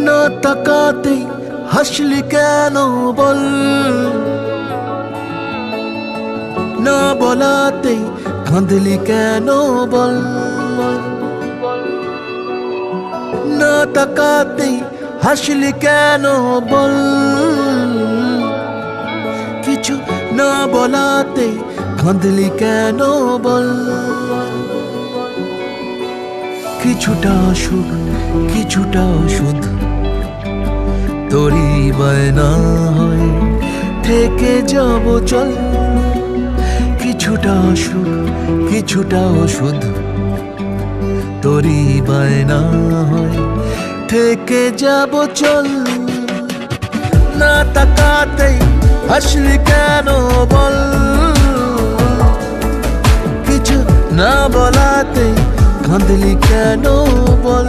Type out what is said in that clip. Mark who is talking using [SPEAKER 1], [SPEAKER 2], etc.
[SPEAKER 1] না তাকাতেই হাসলি কেন বল, না বলাতেই কাঁদলি কেন বল, না তাকাতেই হাসলি কেন বল, কিছু না বলাতে কাঁদলি কেন বল। কিছুটা সুখ কিছুটা ওষুধ তোরই বায়না হয় থেকে যাব চল, কিছুটা সুখ কিছুটা ওষুধ তোরই বায়না হয় থেকে যাব চল। না তাকাতেই হাসলি কেন বল, কিছু না বলাতেই কাঁদলি কেন বল।